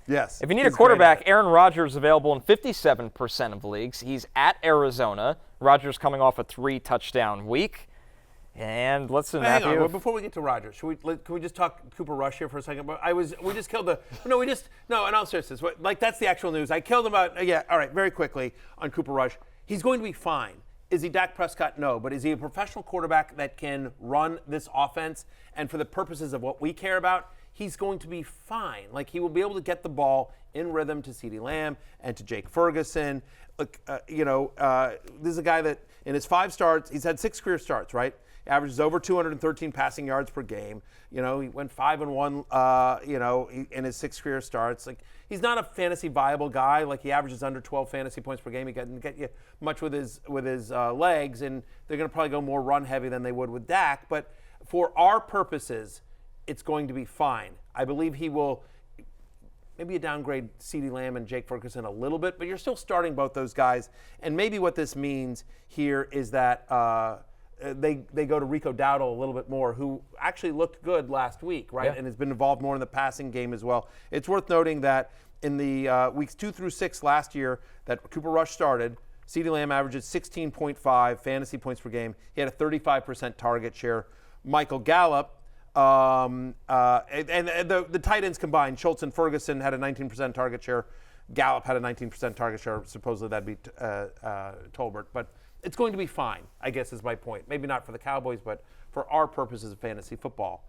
Yes. If you need a quarterback, Aaron Rodgers available in 57% of leagues. He's at Arizona. Rodgers coming off a 3-touchdown week. And listen, Matthew. Hang on. Before we get to Rodgers, can we just talk Cooper Rush here for a second? We just killed the. No, in all seriousness, like that's the actual news. I killed him out. Yeah, all right, very quickly on Cooper Rush. He's going to be fine. Is he Dak Prescott? No. But is he a professional quarterback that can run this offense? And for the purposes of what we care about, he's going to be fine. Like, he will be able to get the ball in rhythm to CeeDee Lamb and to Jake Ferguson. Look, this is a guy that in his 5 starts, he's had 6 career starts, right? Averages over 213 passing yards per game. He went 5-1, in his 6 career starts. Like, he's not a fantasy viable guy. Like, he averages under 12 fantasy points per game. He doesn't get you much with his legs, and they're going to probably go more run heavy than they would with Dak. But for our purposes, it's going to be fine. I believe he will. Maybe you downgrade CeeDee Lamb and Jake Ferguson a little bit, but you're still starting both those guys. And maybe what this means here is that they go to Rico Dowdle a little bit more, who actually looked good last week, right? Yeah. And has been involved more in the passing game as well. It's worth noting that in the weeks 2 through 6 last year that Cooper Rush started, CeeDee Lamb averages 16.5 fantasy points per game. He had a 35% target share. Michael Gallup, and the tight ends combined, Schultz and Ferguson had a 19% target share. Gallup had a 19% target share. Supposedly that'd be Tolbert. But it's going to be fine, I guess is my point. Maybe not for the Cowboys, but for our purposes of fantasy football,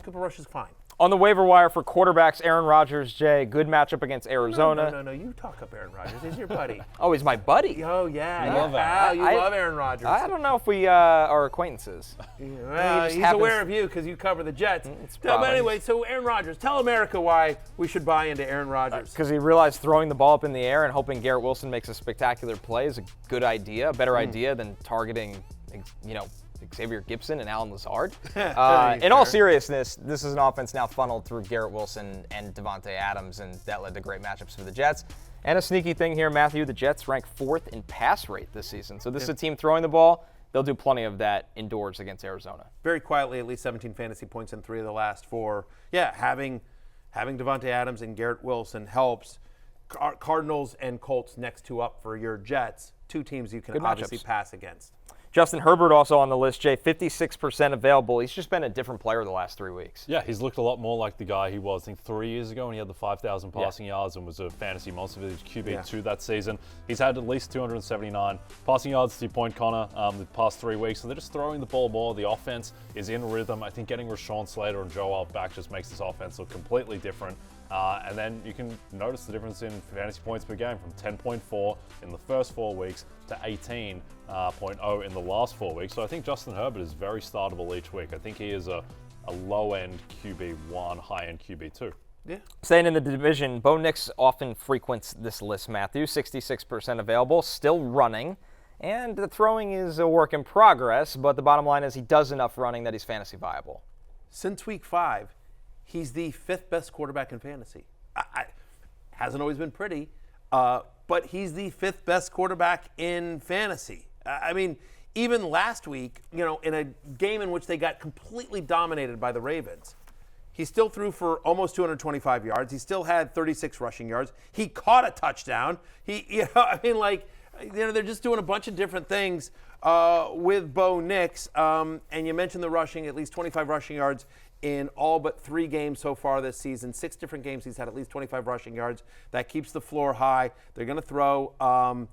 Cooper Rush is fine. On the waiver wire for quarterbacks, Aaron Rodgers, Jay, good matchup against Arizona. No. You talk up Aaron Rodgers. He's your buddy. Oh, he's my buddy. Oh, yeah. You love that. You love Aaron Rodgers. I don't know if we are acquaintances. He's aware of you because you cover the Jets. But anyway, so Aaron Rodgers, tell America why we should buy into Aaron Rodgers. Because he realized throwing the ball up in the air and hoping Garrett Wilson makes a spectacular play is a good idea, a better idea than targeting, Xavier Gibson and Alan Lazard. In all seriousness, this is an offense now funneled through Garrett Wilson and Devontae Adams, and that led to great matchups for the Jets. And a sneaky thing here, Matthew, the Jets rank 4th in pass rate this season. So this is a team throwing the ball. They'll do plenty of that indoors against Arizona. Very quietly, at least 17 fantasy points in 3 of the last 4. Yeah, having Devontae Adams and Garrett Wilson helps. Cardinals and Colts next 2 up for your Jets. 2 teams you can obviously pass against. Justin Herbert also on the list, Jay, 56% available. He's just been a different player the last 3 weeks. Yeah, he's looked a lot more like the guy he was, I think, 3 years ago when he had the 5,000 passing yards and was a fantasy monster. He was QB2 that season. He's had at least 279 passing yards, to your point, Connor, the past 3 weeks. So they're just throwing the ball more. The offense is in rhythm. I think getting Rashawn Slater and Joe Alt back just makes this offense look completely different. And then you can notice the difference in fantasy points per game from 10.4 in the first 4 weeks to 18.0 in the last 4 weeks. So I think Justin Herbert is very startable each week. I think he is a low-end QB1, high-end QB2. Yeah. Staying in the division, Bo Nix often frequents this list, Matthew. 66% available, still running. And the throwing is a work in progress, but the bottom line is he does enough running that he's fantasy viable. Since week 5, he's the 5th best quarterback in fantasy. Hasn't always been pretty, but he's the 5th best quarterback in fantasy. I mean, even last week, in a game in which they got completely dominated by the Ravens, he still threw for almost 225 yards. He still had 36 rushing yards. He caught a touchdown. They're just doing a bunch of different things with Bo Nix. And you mentioned the rushing, at least 25 rushing yards in all but 3 games so far this season. 6 different games he's had at least 25 rushing yards. That keeps the floor high. They're going to throw, and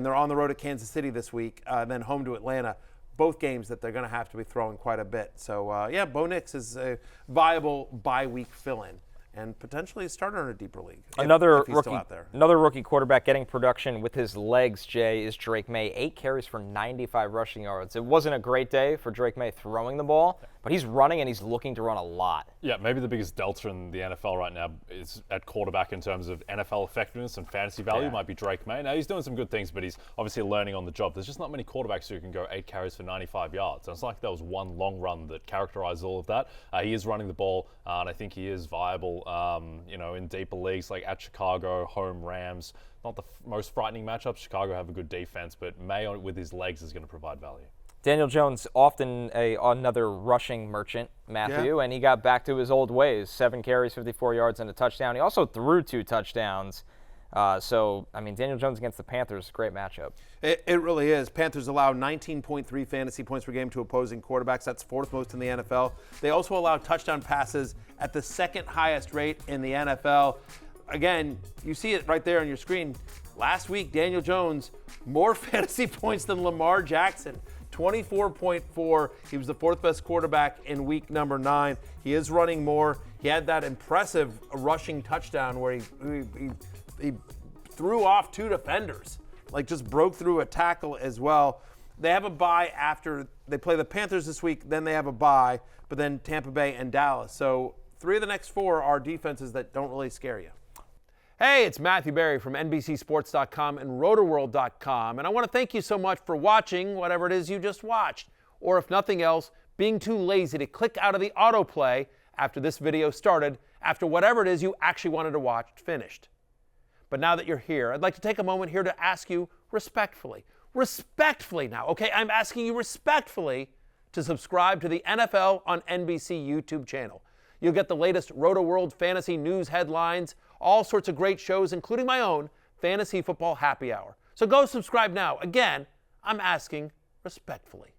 they're on the road at Kansas City this week, then home to Atlanta. Both games that they're going to have to be throwing quite a bit. So, Bo Nix is a viable bye-week fill-in and potentially a starter in a deeper league. Another if he's still out there. Another rookie quarterback getting production with his legs, Jay, is Drake May. 8 carries for 95 rushing yards. It wasn't a great day for Drake May throwing the ball, but he's running and he's looking to run a lot. Yeah, maybe the biggest delta in the NFL right now is at quarterback in terms of NFL effectiveness and fantasy value might be Drake May. Now, he's doing some good things, but he's obviously learning on the job. There's just not many quarterbacks who can go 8 carries for 95 yards. And it's like there was one long run that characterized all of that. He is running the ball, and I think he is viable, in deeper leagues like at Chicago, home Rams. Not the most frightening matchup. Chicago have a good defense, but May with his legs is going to provide value. Daniel Jones, often another rushing merchant, Matthew, and he got back to his old ways. 7 carries, 54 yards, and a touchdown. He also threw 2 touchdowns. Daniel Jones against the Panthers, great matchup. It really is. Panthers allow 19.3 fantasy points per game to opposing quarterbacks. That's 4th most in the NFL. They also allow touchdown passes at the 2nd highest rate in the NFL. Again, you see it right there on your screen. Last week, Daniel Jones, more fantasy points than Lamar Jackson. 24.4. He was the 4th best quarterback in week number 9. He is running more. He had that impressive rushing touchdown where he threw off 2 defenders, like just broke through a tackle as well. They have a bye after they play the Panthers this week, then they have a bye, but then Tampa Bay and Dallas. So 3 of the next 4 are defenses that don't really scare you. Hey, it's Matthew Berry from NBCSports.com and RotoWorld.com, and I want to thank you so much for watching whatever it is you just watched, or if nothing else, being too lazy to click out of the autoplay after this video started, after whatever it is you actually wanted to watch finished. But now that you're here, I'd like to take a moment here to ask you respectfully now, okay? I'm asking you respectfully to subscribe to the NFL on NBC YouTube channel. You'll get the latest RotoWorld fantasy news headlines, all sorts of great shows, including my own Fantasy Football Happy Hour. So go subscribe now. Again, I'm asking respectfully.